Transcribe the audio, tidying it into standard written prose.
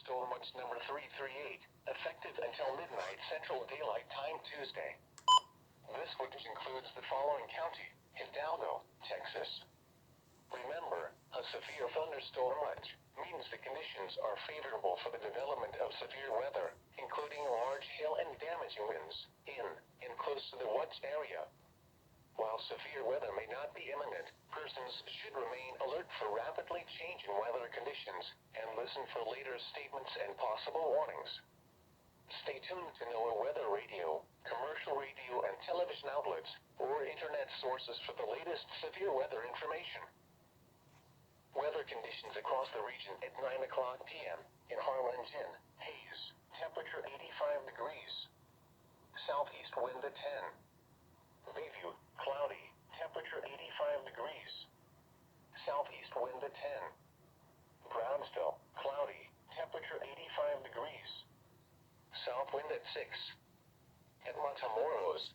thunderstorm watch number 338, effective until midnight Central Daylight Time Tuesday. This watch includes the following county: Hidalgo, Texas. Remember, a severe thunderstorm watch means the conditions are favorable for the development of severe weather, including large hail and damaging winds, in and close to the watch area. While severe weather may not be imminent, persons should remain alert for rapidly changing weather conditions and listen for later statements and possible warnings. Stay tuned to NOAA weather radio, commercial radio and television outlets, or internet sources for the latest severe weather information. Weather conditions across the region at 9 o'clock p.m. in Harlingen, haze, temperature 85 degrees. Southeast wind at 10. Bayview, cloudy, temperature 85 degrees. Southeast wind at 10. Brownsville, cloudy, temperature 85 degrees. South wind at 6. At Matamoros,